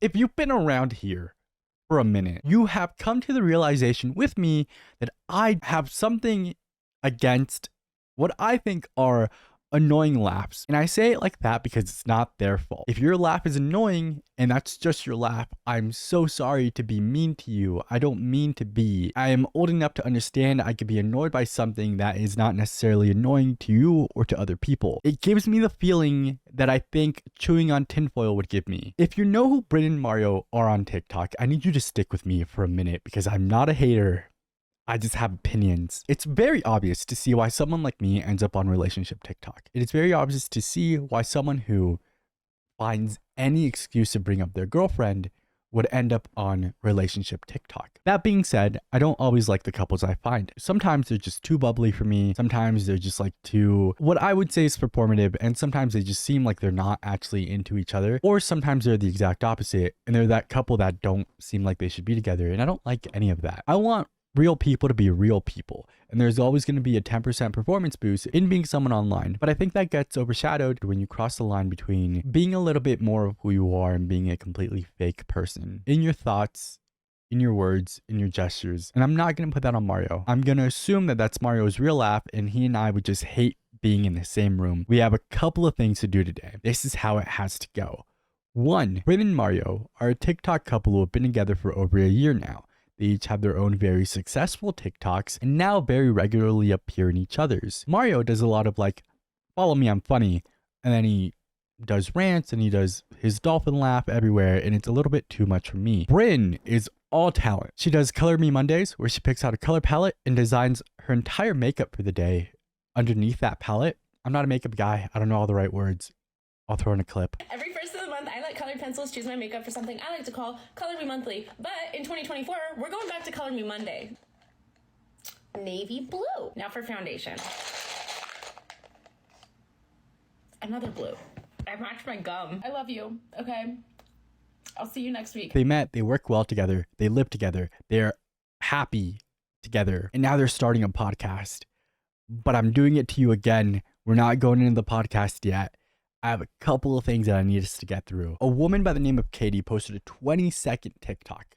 If you've been around here for a minute, you have come to the realization with me that I have something against what I think are annoying laughs. And I say it like that because it's not their fault. If your laugh is annoying and that's just your laugh, I'm so sorry to be mean to you. I don't mean to be. I am old enough to understand I could be annoyed by something that is not necessarily annoying to you or to other people. It gives me the feeling that I think chewing on tinfoil would give me. If you know who Brynne and Mario are on TikTok, I need you to stick with me for a minute because I'm not a hater. I just have opinions. It's very obvious to see why someone like me ends up on relationship TikTok. It is very obvious to see why someone who finds any excuse to bring up their girlfriend would end up on relationship TikTok. That being said, I don't always like the couples I find. Sometimes they're just too bubbly for me. Sometimes they're just like too, what I would say is performative. And sometimes they just seem like they're not actually into each other. Or sometimes they're the exact opposite. And they're that couple that don't seem like they should be together. And I don't like any of that. I want real people to be real people, and there's always going to be a 10% performance boost in being someone online, but I think that gets overshadowed when you cross the line between being a little bit more of who you are and being a completely fake person in your thoughts, in your words, in your gestures. And I'm not going to put that on Mario. I'm going to assume that that's Mario's real laugh, and he and I would just hate being in the same room. We have a couple of things to do today. This is how it has to go. 1, Brynne and Mario are a TikTok couple who have been together for over a year now. They each have their own very successful TikToks and now very regularly appear in each other's. Mario does a lot of like, follow me, I'm funny. And then he does rants and he does his dolphin laugh everywhere. And it's a little bit too much for me. Brynn is all talent. She does Color Me Mondays where she picks out a color palette and designs her entire makeup for the day underneath that palette. I'm not a makeup guy. I don't know all the right words. I'll throw in a clip. Every first of the month, I let colored pencils choose my makeup for something I like to call Color Me Monthly. But in 2024, we're going back to Color Me Monday. Navy blue. Now for foundation. Another blue. I matched my gum. I love you, okay? I'll see you next week. They met, they work well together, they live together, they're happy together, and now they're starting a podcast. But I'm doing it to you again. We're not going into the podcast yet. I have a couple of things that I need us to get through. A woman by the name of Katie posted a 20-second TikTok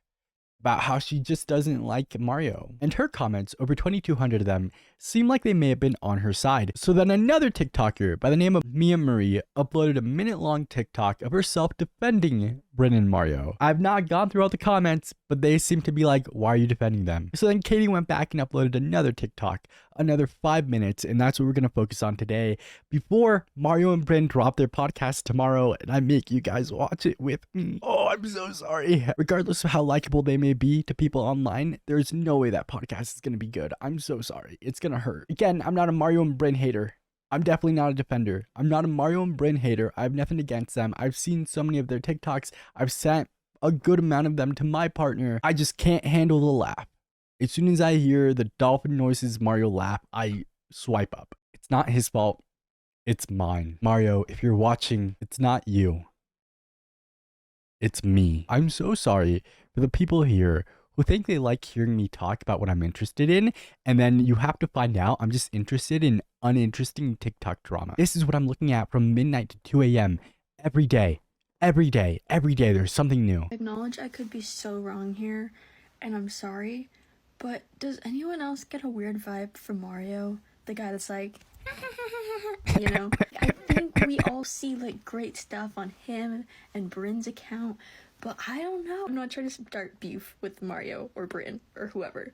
about how she just doesn't like Mario. And her comments, over 2,200 of them, seem like they may have been on her side. So then another TikToker by the name of Mia Marie uploaded a minute-long TikTok of herself defending Brynne and Mario. I've not gone through all the comments, but they seem to be like, why are you defending them? So then Katie went back and uploaded another TikTok, another 5 minutes, and that's what we're going to focus on today before Mario and Brynn drop their podcast tomorrow and I make you guys watch it with me. Oh, I'm so sorry. Regardless of how likable they may be to people online, there's no way that podcast is going to be good. I'm so sorry. It's going to hurt. Again, I'm not a Mario and Brynn hater. I'm definitely not a defender. I'm not a Mario and Brynn hater. I have nothing against them. I've seen so many of their TikToks. I've sent a good amount of them to my partner. I just can't handle the laugh. As soon as I hear the dolphin noises Mario laugh, I swipe up. It's not his fault. It's mine. Mario, if you're watching, it's not you. It's me. I'm so sorry for the people here who think they like hearing me talk about what I'm interested in, and then you have to find out I'm just interested in uninteresting TikTok drama. This is what I'm looking at from midnight to 2 a.m. every day. Every day, there's something new. I acknowledge I could be so wrong here, and I'm sorry, but does anyone else get a weird vibe from Mario? The guy that's like, you know? I think we all see like great stuff on him and Brynn's account, but I don't know. I'm not trying to start beef with Mario or Brynn or whoever.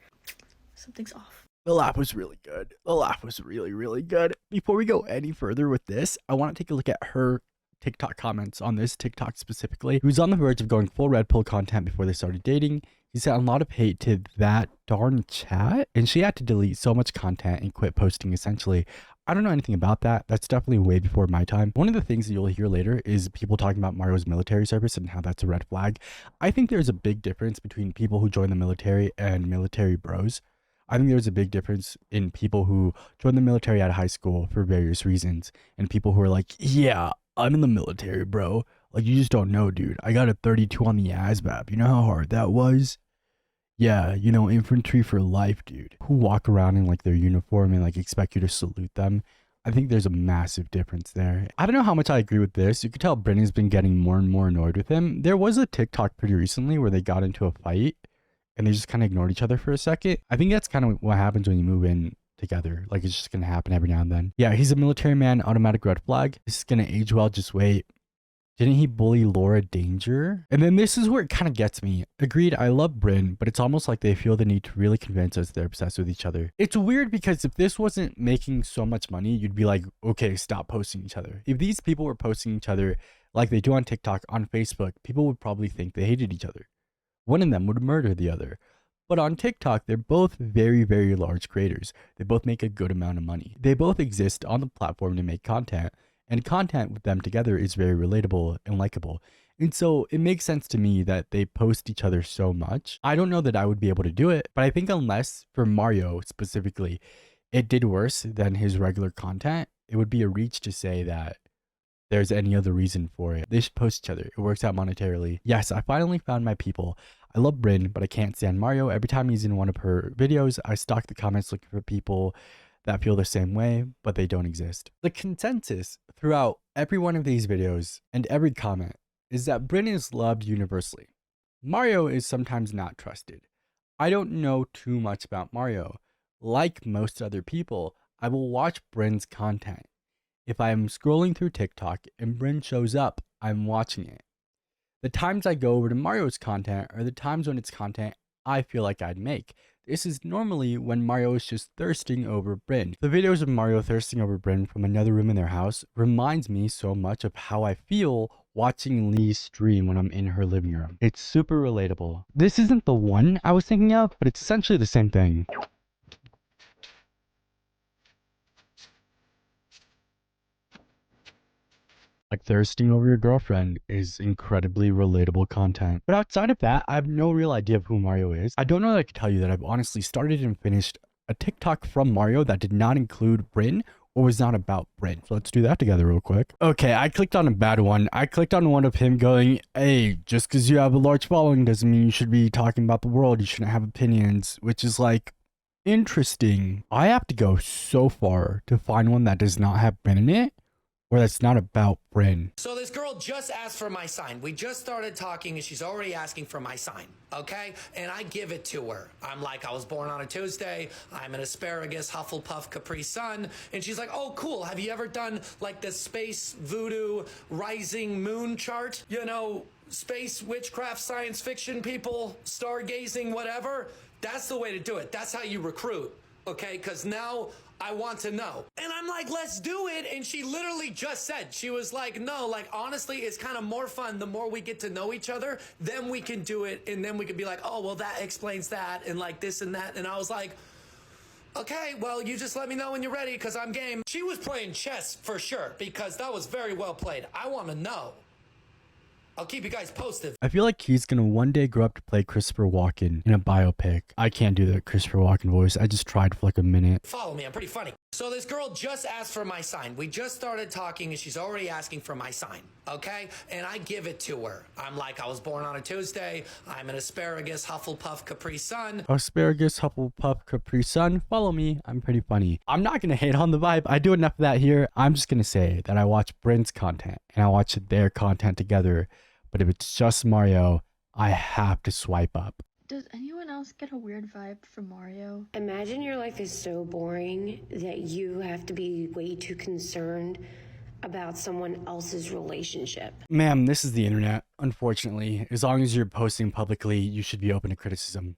Something's off. The laugh was really good. The laugh was really, really good. Before we go any further with this, I want to take a look at her TikTok comments on this TikTok specifically. He was on the verge of going full red pill content before they started dating. He sent a lot of hate to that darn chat, and she had to delete so much content and quit posting essentially. I don't know anything about that. That's definitely way before my time. One of the things that you'll hear later is people talking about Mario's military service and how that's a red flag. I think there's a big difference between people who join the military and military bros. I think there's a big difference in people who join the military out of high school for various reasons and people who are like, yeah, I'm in the military, bro. Like, you just don't know, dude. I got a 32 on the ASVAB. You know how hard that was? Yeah, you know, infantry for life, dude. Who walk around in like their uniform and like expect you to salute them. I think there's a massive difference there. I don't know how much I agree with this. You could tell Brynn has been getting more and more annoyed with him. There was a TikTok pretty recently where they got into a fight and they just kind of ignored each other for a second. I think that's kind of what happens when you move in together. Like, it's just going to happen every now and then. Yeah, he's a military man, automatic red flag. This is going to age well, just wait. Didn't he bully Laura Danger? And then this is where it kind of gets me. Agreed, I love Brynn, but it's almost like they feel the need to really convince us they're obsessed with each other. It's weird because if this wasn't making so much money, you'd be like, okay, stop posting each other. If these people were posting each other like they do on TikTok, on Facebook, people would probably think they hated each other. One of them would murder the other. But on TikTok, they're both very, very large creators. They both make a good amount of money. They both exist on the platform to make content. And content with them together is very relatable and likable. And so it makes sense to me that they post each other so much. I don't know that I would be able to do it, but I think unless for Mario specifically, it did worse than his regular content, it would be a reach to say that there's any other reason for it. They should post each other. It works out monetarily. Yes, I finally found my people. I love Brynn, but I can't stand Mario. Every time he's in one of her videos, I stalk the comments looking for people that feel the same way, but they don't exist. The consensus throughout every one of these videos and every comment is that Brynn is loved universally. Mario is sometimes not trusted. I don't know too much about Mario. Like most other people, I will watch Brynn's content. If I am scrolling through TikTok and Brynn shows up, I'm watching it. The times I go over to Mario's content are the times when it's content I feel like I'd make. This is normally when Mario is just thirsting over Brynn. The videos of Mario thirsting over Brynn from another room in their house reminds me so much of how I feel watching Lee stream when I'm in her living room. It's super relatable. This isn't the one I was thinking of, but it's essentially the same thing. Like, thirsting over your girlfriend is incredibly relatable content. But outside of that, I have no real idea of who Mario is. I don't know that I could tell you that I've honestly started and finished a TikTok from Mario that did not include Brynn or was not about Brynn. So let's do that together real quick. Okay, I clicked on a bad one. I clicked on one of him going, hey, just because you have a large following doesn't mean you should be talking about the world. You shouldn't have opinions, which is like, interesting. I have to go so far to find one that does not have Brynn in it, or that's not about Brynn. So this girl just asked for my sign. We just started talking and she's already asking for my sign, okay? And I give it to her. I'm like, I was born on a Tuesday. I'm an asparagus, Hufflepuff, Capri Sun. And she's like, oh, cool. Have you ever done like the space voodoo rising moon chart? You know, space witchcraft, science fiction people, stargazing, whatever. That's the way to do it. That's how you recruit, okay? Because now I want to know. And I'm like, let's do it. And she literally just said, she was like, no, like, honestly, it's kind of more fun the more we get to know each other. Then we can do it. And then we can be like, oh, well, that explains that. And like this and that. And I was like, okay, well, you just let me know when you're ready because I'm game. She was playing chess for sure because that was very well played. I want to know. I'll keep you guys posted. I feel like he's gonna one day grow up to play Christopher Walken in a biopic. I can't do the Christopher Walken voice. I just tried for like a minute. Follow me, I'm pretty funny. So this girl just asked for my sign. We just started talking and she's already asking for my sign, okay? And I give it to her. I'm like, I was born on a Tuesday. I'm an asparagus, Hufflepuff, Capri Sun. Asparagus, Hufflepuff, Capri Sun. Follow me. I'm pretty funny. I'm not gonna hate on the vibe. I do enough of that here. I'm just gonna say that I watch Brynn's content and I watch their content together. But if it's just Mario, I have to swipe up. Does anyone else get a weird vibe from Mario? Imagine your life is so boring that you have to be way too concerned about someone else's relationship. Ma'am, this is the internet, unfortunately. As long as you're posting publicly, you should be open to criticism.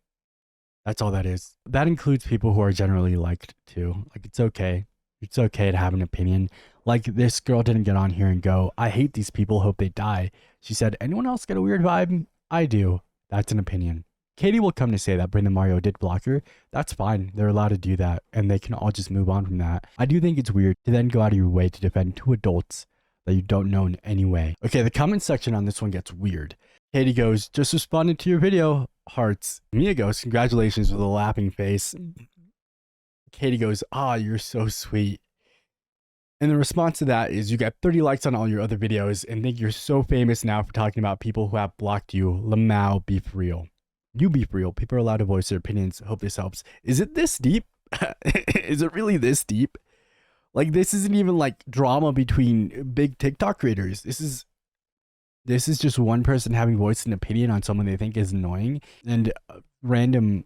That's all that is. That includes people who are generally liked too. Like, it's okay. It's okay to have an opinion. Like, this girl didn't get on here and go, I hate these people, hope they die. She said, anyone else get a weird vibe? I do. That's an opinion. Katie will come to say that Brynn and Mario did block her. That's fine. They're allowed to do that, and they can all just move on from that. I do think it's weird to then go out of your way to defend two adults that you don't know in any way. Okay, the comment section on this one gets weird. Katie goes, just responded to your video, hearts. Mia goes, congratulations, with a laughing face. Katie goes, ah, you're so sweet. And the response to that is you get 30 likes on all your other videos and think you're so famous now for talking about people who have blocked you. Lamau, be for real. You be for real. People are allowed to voice their opinions. Hope this helps. Is it this deep? Is it really this deep? Like, this isn't even like drama between big TikTok creators. This is just one person having voiced an opinion on someone they think is annoying, and random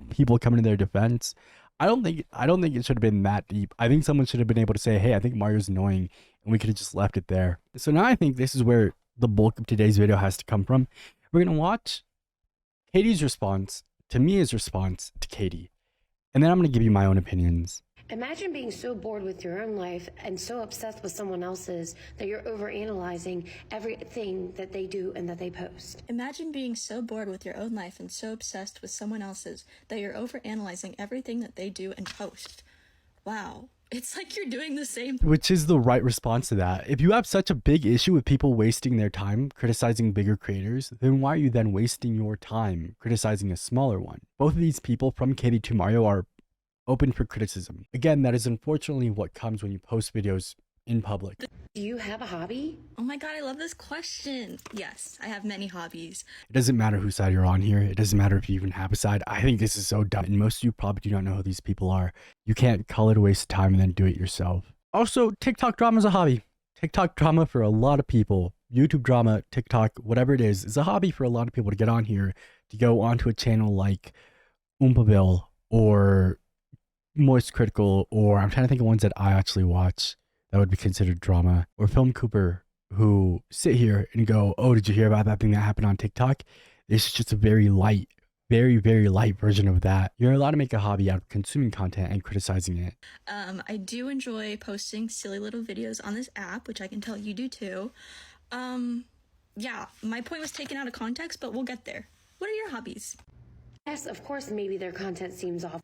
people coming to their defense. I don't think it should have been that deep. I think someone should have been able to say, hey, I think Mario's annoying, and we could have just left it there. So now I think this is where the bulk of today's video has to come from. We're going to watch Katie's response to Mia's response to Katie. And then I'm going to give you my own opinions. Imagine being so bored with your own life and so obsessed with someone else's that you're overanalyzing everything that they do and that they post. Imagine being so bored with your own life and so obsessed with someone else's that you're overanalyzing everything that they do and post. Wow. It's like you're doing the same. Which is the right response to that. If you have such a big issue with people wasting their time criticizing bigger creators, then why are you then wasting your time criticizing a smaller one? Both of these people, from Katie to Mario, are open for criticism. Again, that is unfortunately what comes when you post videos in public. Do you have a hobby? Oh my god, I love this question. Yes, I have many hobbies. It doesn't matter whose side you're on here. It doesn't matter if you even have a side. I think this is so dumb, and most of you probably do not know who these people are. You can't call it a waste of time and then do it yourself. Also, TikTok drama is a hobby. TikTok drama for a lot of people, YouTube drama, TikTok, whatever it is a hobby for a lot of people to get on here, to go onto a channel like Oompaville or Moist Critical, or I'm trying to think of ones that I actually watch that would be considered drama, or Film Cooper, who sit here and go, oh, did you hear about that thing that happened on TikTok? This is just a very light, very, very light version of that. You're allowed to make a hobby out of consuming content and criticizing it. I do enjoy posting silly little videos on this app, which I can tell you do too. Yeah, my point was taken out of context, but we'll get there. What are your hobbies? Yes, of course, maybe their content seems off.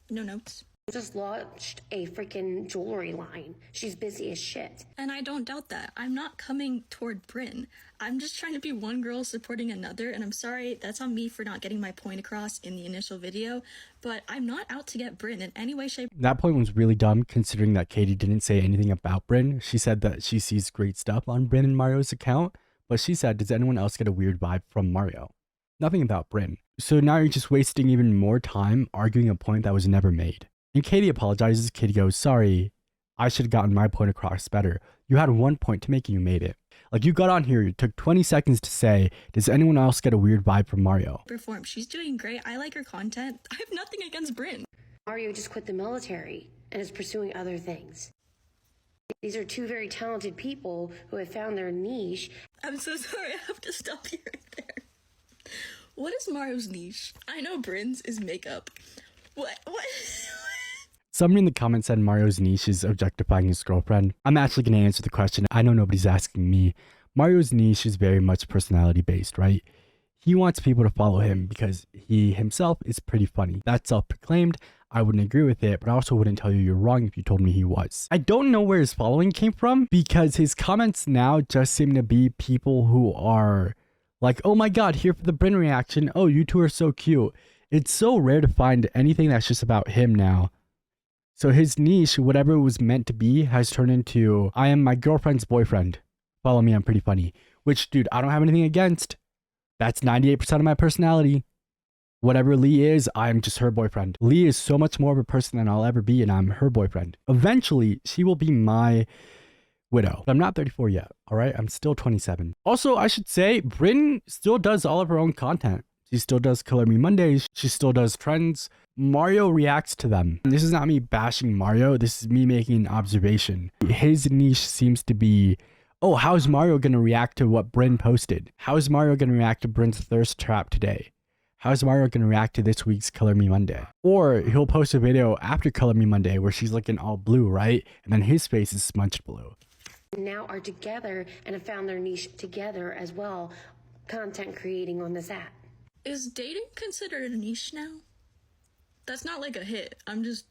No notes. Just launched a freaking jewelry line. She's busy as shit. And I don't doubt that. I'm not coming toward Brynn. I'm just trying to be one girl supporting another, and I'm sorry, that's on me for not getting my point across in the initial video, but I'm not out to get Brynn in any way, shape. That point was really dumb, considering that Katie didn't say anything about Brynn. She said that she sees great stuff on Brynn and Mario's account, but she said, does anyone else get a weird vibe from Mario? Nothing about Brynn. So now you're just wasting even more time arguing a point that was never made. And Katie apologizes. Katie goes, sorry, I should have gotten my point across better. You had one point to make and you made it. Like, you got on here, you took 20 seconds to say, does anyone else get a weird vibe from Mario? Perform. She's doing great. I like her content. I have nothing against Brynn. Mario just quit the military and is pursuing other things. These are two very talented people who have found their niche. I'm so sorry. I have to stop you right there. What is Mario's niche? I know Brynn's is makeup. What? Somebody in the comments said Mario's niche is objectifying his girlfriend. I'm actually going to answer the question. I know nobody's asking me. Mario's niche is very much personality based, right? He wants people to follow him because he himself is pretty funny. That's self-proclaimed. I wouldn't agree with it, but I also wouldn't tell you you're wrong if you told me he was. I don't know where his following came from, because his comments now just seem to be people who are like, oh my god, here for the Brynn reaction. Oh, you two are so cute. It's so rare to find anything that's just about him now. So his niche, whatever it was meant to be, has turned into, I am my girlfriend's boyfriend. Follow me, I'm pretty funny. Which, dude, I don't have anything against. That's 98% of my personality. Whatever Lee is, I'm just her boyfriend. Lee is so much more of a person than I'll ever be, and I'm her boyfriend. Eventually, she will be my widow. But I'm not 34 yet, all right? I'm still 27. Also, I should say, Brynn still does all of her own content. She still does Color Me Mondays. She still does trends. Mario reacts to them. This is not me bashing Mario. This is me making an observation. His niche seems to be, oh, how's Mario going to react to what Brynn posted? How's Mario going to react to Brynn's thirst trap today? How's Mario going to react to this week's Color Me Monday? Or he'll post a video after Color Me Monday where she's looking all blue, right? And then his face is smudged blue. Now are together and have found their niche together as well, content creating on this app. Is dating considered a niche now? That's not like a hit. I'm just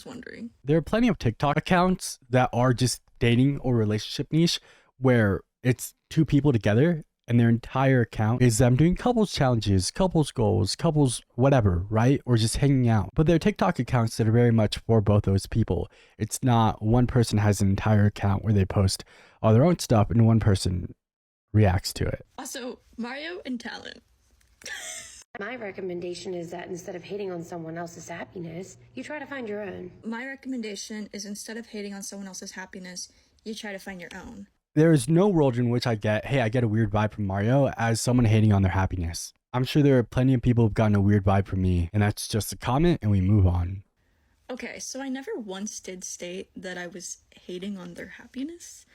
wondering. There are plenty of TikTok accounts that are just dating or relationship niche where it's two people together and their entire account is them doing couples challenges, couples goals, couples whatever, right? Or just hanging out. But there are TikTok accounts that are very much for both those people. It's not one person has an entire account where they post all their own stuff and one person reacts to it. Also, Mario and talent. My recommendation is that instead of hating on someone else's happiness, you try to find your own. My recommendation is instead of hating on someone else's happiness, you try to find your own. There is no world in which I get a weird vibe from Mario as someone hating on their happiness. I'm sure there are plenty of people who've gotten a weird vibe from me, and that's just a comment and we move on. Okay, so I never once did state that I was hating on their happiness.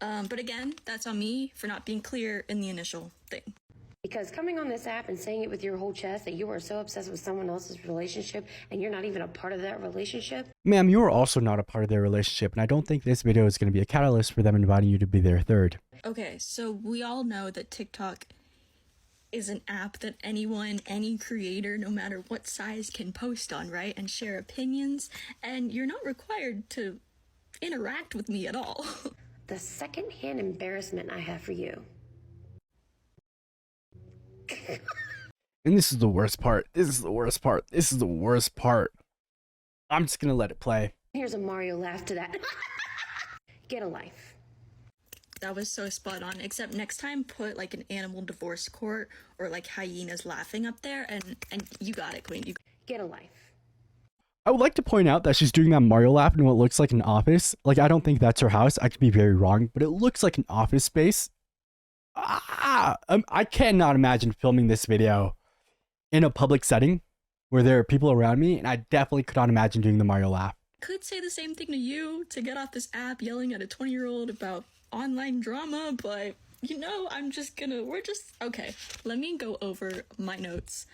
But again, that's on me for not being clear in the initial thing. Because coming on this app and saying it with your whole chest that you are so obsessed with someone else's relationship and you're not even a part of that relationship. Ma'am, you are also not a part of their relationship, and I don't think this video is going to be a catalyst for them inviting you to be their third. Okay, so we all know that TikTok is an app that anyone, any creator, no matter what size, can post on, right? And share opinions, and you're not required to interact with me at all. The secondhand embarrassment I have for you. And this is the worst part. This is the worst part. This is the worst part. I'm just going to let it play. Here's a Mario laugh to that. Get a life. That was so spot on, except next time put like an animal divorce court or like hyenas laughing up there, and you got it, queen. Get a life. I would like to point out that she's doing that Mario laugh in what looks like an office. Like, I don't think that's her house. I could be very wrong, but it looks like an office space. I cannot imagine filming this video in a public setting where there are people around me, and I definitely could not imagine doing the Mario laugh. Could say the same thing to you, to get off this app yelling at a 20-year-old about online drama, but you know, okay, let me go over my notes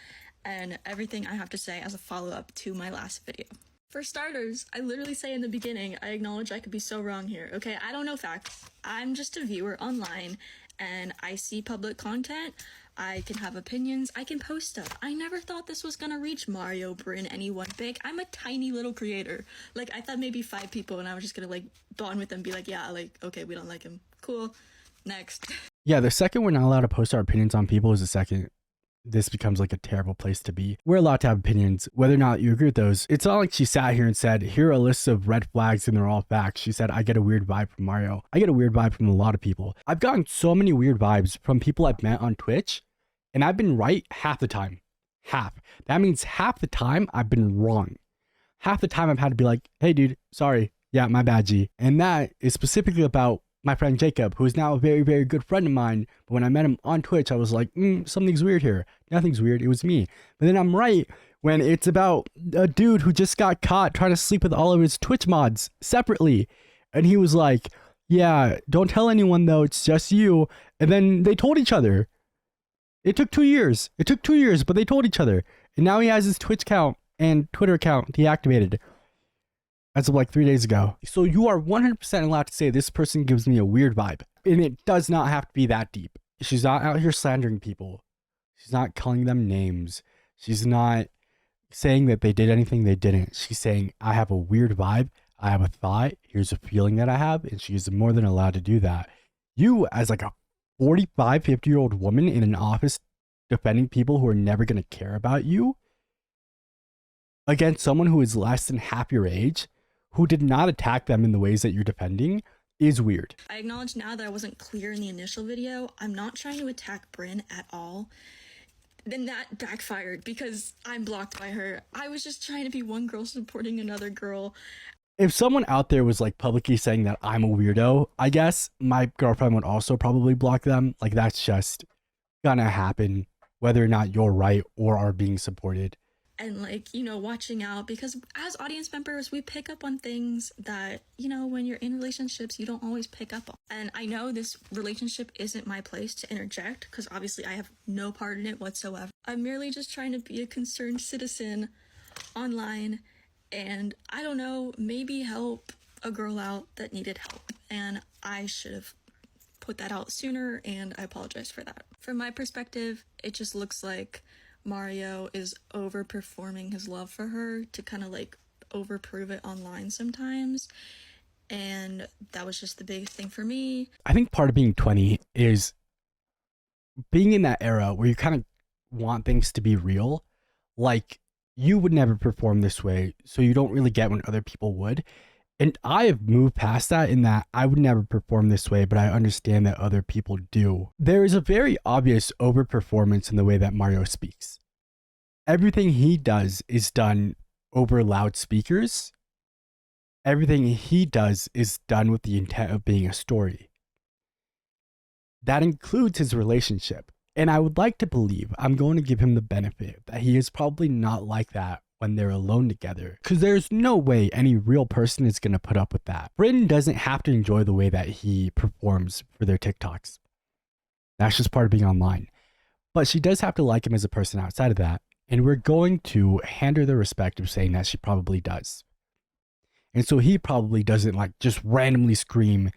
and everything I have to say as a follow-up to my last video. For starters, I literally say in the beginning, I acknowledge I could be so wrong here, okay? I don't know facts. I'm just a viewer online, and I see public content. I can have opinions. I can post stuff. I never thought this was gonna reach Mario, Brynn, anyone big. I'm a tiny little creator. Like, I thought maybe 5 people, and I was just gonna, like, bond with them, be like, yeah, like, okay, we don't like him. Cool. Next. Yeah, the second we're not allowed to post our opinions on people is the second this becomes like a terrible place to be. We're allowed to have opinions, whether or not you agree with those. It's not like she sat here and said, here are a list of red flags and they're all facts. She said, I get a weird vibe from Mario. I get a weird vibe from a lot of people. I've gotten so many weird vibes from people I've met on Twitch, and I've been right half the time. Half. That means half the time I've been wrong. Half the time I've had to be like, hey dude, sorry. Yeah, my bad, G. And that is specifically about my friend Jacob, who is now a very, very good friend of mine. But when I met him on Twitch, I was like, something's weird here. Nothing's weird. It was me. But then I'm right when it's about a dude who just got caught trying to sleep with all of his Twitch mods separately. And he was like, yeah, don't tell anyone though. It's just you. And then they told each other. It took 2 years. It took 2 years, but they told each other. And now he has his Twitch account and Twitter account deactivated as of like 3 days ago. So you are 100% allowed to say this person gives me a weird vibe. And it does not have to be that deep. She's not out here slandering people. She's not calling them names. She's not saying that they did anything they didn't. She's saying, I have a weird vibe. I have a thought. Here's a feeling that I have. And she is more than allowed to do that. You, as like a 45, 50-year-old woman in an office defending people who are never going to care about you against someone who is less than half your age, who did not attack them in the ways that you're defending, is weird. I acknowledge now that I wasn't clear in the initial video. I'm not trying to attack Brynn at all. Then that backfired because I'm blocked by her. I was just trying to be one girl supporting another girl. If someone out there was like publicly saying that I'm a weirdo, I guess my girlfriend would also probably block them. Like, that's just gonna happen whether or not you're right or are being supported. And like, you know, watching out, because as audience members, we pick up on things that, you know, when you're in relationships, you don't always pick up on. And I know this relationship isn't my place to interject, because obviously I have no part in it whatsoever. I'm merely just trying to be a concerned citizen online and, I don't know, maybe help a girl out that needed help. And I should have put that out sooner, and I apologize for that. From my perspective, it just looks like Mario is overperforming his love for her to kind of like overprove it online sometimes. And that was just the biggest thing for me. I think part of being 20 is being in that era where you kind of want things to be real. Like, you would never perform this way, so you don't really get when other people would. And I have moved past that in that I would never perform this way, but I understand that other people do. There is a very obvious overperformance in the way that Mario speaks. Everything he does is done over loudspeakers. Everything he does is done with the intent of being a story. That includes his relationship. And I would like to believe, I'm going to give him the benefit that he is probably not like that when they're alone together. Because there's no way any real person is going to put up with that. Brynn doesn't have to enjoy the way that he performs for their TikToks. That's just part of being online. But she does have to like him as a person outside of that. And we're going to hand her the respect of saying that she probably does. And so he probably doesn't like just randomly scream,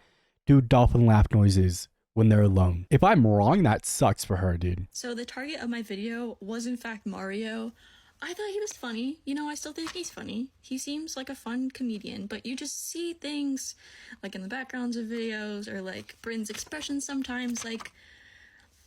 do dolphin laugh noises when they're alone. If I'm wrong, that sucks for her, dude. So the target of my video was in fact Mario. I thought he was funny. You know, I still think he's funny. He seems like a fun comedian, but you just see things like in the backgrounds of videos or like Brynn's expressions sometimes, like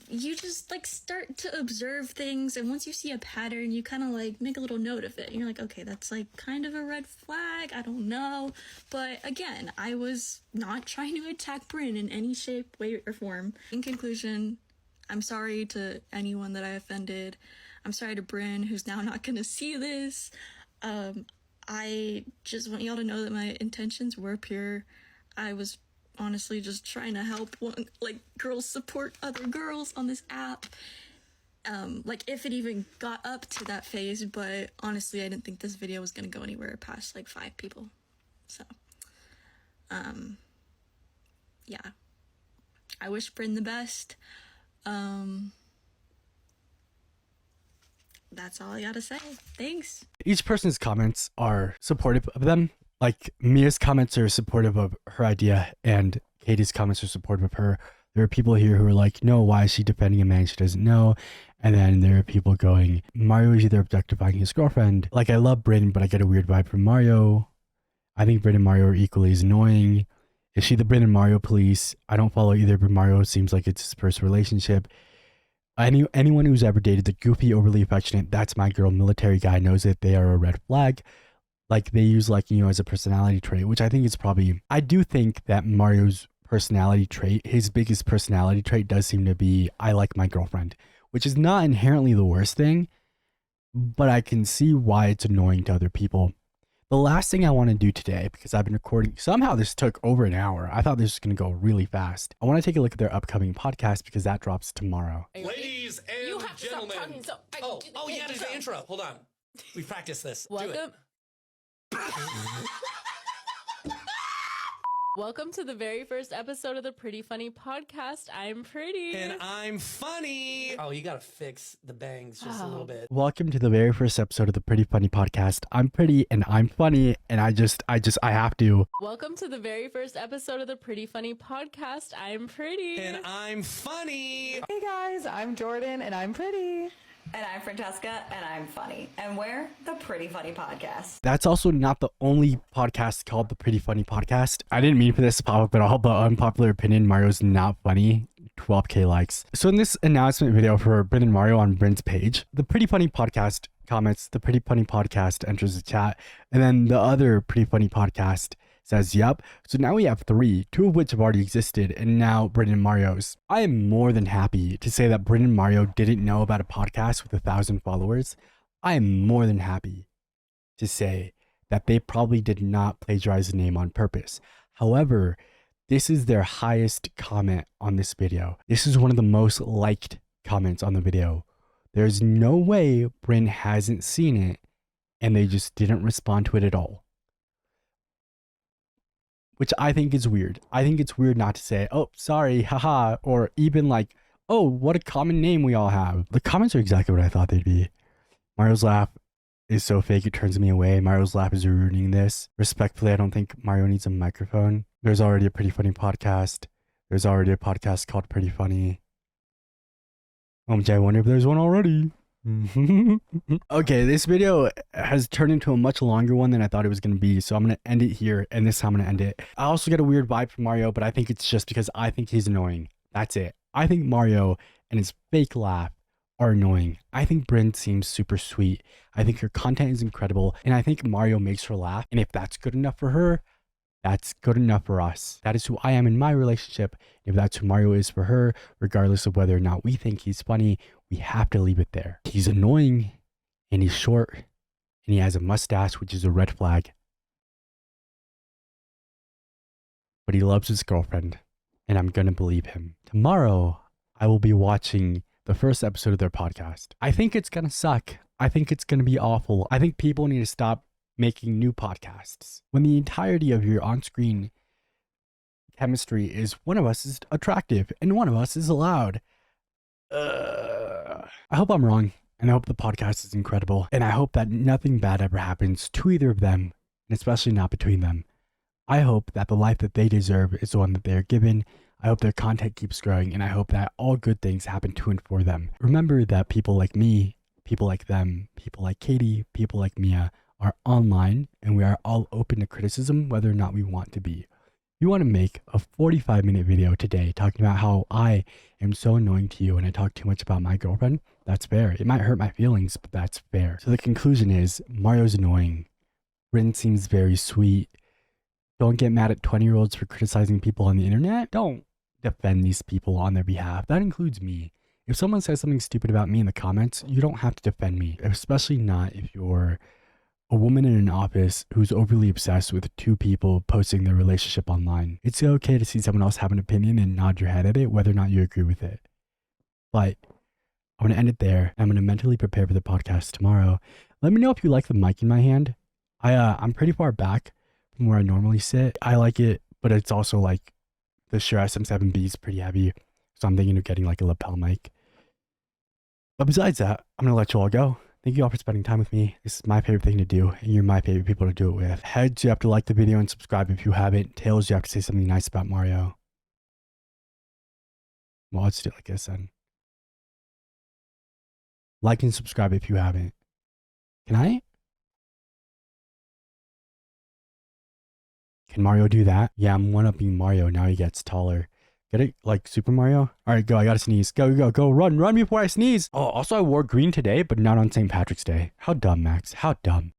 you just like start to observe things, and once you see a pattern you kind of like make a little note of it and you're like, okay, that's like kind of a red flag, I don't know. But again, I was not trying to attack Brynn in any shape, way, or form. In conclusion, I'm sorry to anyone that I offended. I'm sorry to Brynn, who's now not gonna see this. I just want y'all to know that my intentions were pure. I was honestly just trying to help girls support other girls on this app. Like if it even got up to that phase, but honestly I didn't think this video was gonna go anywhere past like 5 people. So yeah, I wish Brynn the best. That's all I gotta say. Thanks. Each person's comments are supportive of them. Like Mia's comments are supportive of her idea and Katie's comments are supportive of her. There are people here who are like, no, why is she defending a man she doesn't know? And then there are people going, Mario is either objectifying his girlfriend. Like, I love Brynn, but I get a weird vibe from Mario. I think Brynn and Mario are equally as annoying. Is she the Brynn and Mario police? I don't follow either, but Mario seems like it's his first relationship. Anyone who's ever dated the goofy, overly affectionate, that's my girl military guy knows that they are a red flag. Like, they use liking you as a personality trait, which I think is probably... I do think that Mario's personality trait, his biggest personality trait does seem to be, I like my girlfriend, which is not inherently the worst thing, but I can see why it's annoying to other people. The last thing I want to do today, because I've been recording, somehow this took over an hour. I thought this was going to go really fast. I want to take a look at their upcoming podcast because that drops tomorrow. Ladies and gentlemen. Oh yeah, there's the intro. Hold on. We practiced this. Welcome. Welcome to the very first episode of the Pretty Funny Podcast. I'm Pretty. And I'm funny. Oh, you gotta fix the bangs just a little bit. Welcome to the very first episode of the Pretty Funny Podcast. I'm Pretty and I'm funny, and I have to. Welcome to the very first episode of the Pretty Funny Podcast. I'm Pretty. And I'm funny. Hey guys, I'm Jordan and I'm pretty. And I'm Francesca, and I'm funny. And we're the Pretty Funny Podcast. That's also not the only podcast called the Pretty Funny Podcast. I didn't mean for this to pop up at all, but unpopular opinion, Mario's not funny. 12k likes. So in this announcement video for Brynn and Mario on Brynn's page, the Pretty Funny Podcast comments, the Pretty Funny Podcast enters the chat, and then the other Pretty Funny Podcast says, yep. So now we have 3, 2 of which have already existed, and now Brynn and Mario's. I am more than happy to say that Brynn and Mario didn't know about a podcast with 1,000 followers. I am more than happy to say that they probably did not plagiarize the name on purpose. However, this is their highest comment on this video. This is one of the most liked comments on the video. There's no way Brynn hasn't seen it and they just didn't respond to it at all. Which I think is weird. I think it's weird not to say, oh, sorry, haha, or even like, oh, what a common name we all have. The comments are exactly what I thought they'd be. Mario's laugh is so fake it turns me away. Mario's laugh is ruining this. Respectfully, I don't think Mario needs a microphone. There's already a Pretty Funny Podcast. There's already a podcast called Pretty Funny. I wonder if there's one already. Okay, this video has turned into a much longer one than I thought it was going to be, so I'm going to end it here, and this time I'm going to end it. I also get a weird vibe from Mario, but I think it's just because I think he's annoying. That's it. I think Mario and his fake laugh are annoying. I think Brynn seems super sweet. I think her content is incredible, and I think Mario makes her laugh, and if that's good enough for her, that's good enough for us. That is who I am in my relationship. If that's who Mario is for her, regardless of whether or not we think he's funny, we have to leave it there. He's annoying and he's short, and he has a mustache, which is a red flag. But he loves his girlfriend, and I'm gonna believe him. Tomorrow, I will be watching the first episode of their podcast. I think it's gonna suck. I think it's gonna be awful. I think people need to stop making new podcasts when the entirety of your on-screen chemistry is one of us is attractive and one of us is allowed. I hope I'm wrong, and I hope the podcast is incredible, and I hope that nothing bad ever happens to either of them, and especially not between them. I hope that the life that they deserve is the one that they're given. I hope their content keeps growing, and I hope that all good things happen to and for them. Remember that people like me, people like them, people like Katie, people like Mia are online, and we are all open to criticism whether or not we want to be. You want to make a 45-minute video today talking about how I am so annoying to you and I talk too much about my girlfriend? That's fair. It might hurt my feelings, but that's fair. So the conclusion is Mario's annoying. Brynn seems very sweet. Don't get mad at 20-year-olds for criticizing people on the internet. Don't defend these people on their behalf. That includes me. If someone says something stupid about me in the comments, you don't have to defend me, especially not if you're a woman in an office who's overly obsessed with two people posting their relationship online. It's okay to see someone else have an opinion and nod your head at it, whether or not you agree with it. But I'm going to end it there. I'm going to mentally prepare for the podcast tomorrow. Let me know if you like the mic in my hand. I'm pretty far back from where I normally sit. I like it, but it's also like the Shure SM7B is pretty heavy. So I'm thinking of getting like a lapel mic. But besides that, I'm going to let you all go. Thank you all for spending time with me. This is my favorite thing to do, and you're my favorite people to do it with. Heads, you have to like the video and subscribe if you haven't. Tails, you have to say something nice about Mario. Well, let's do it like this then. Like and subscribe if you haven't. Can I? Can Mario do that? Yeah, I'm one-upping Mario. Now he gets taller. Get it? Like Super Mario? All right, go. I gotta sneeze. Go, go, go. Run before I sneeze. Oh, also I wore green today, but not on St. Patrick's Day. How dumb, Max. How dumb.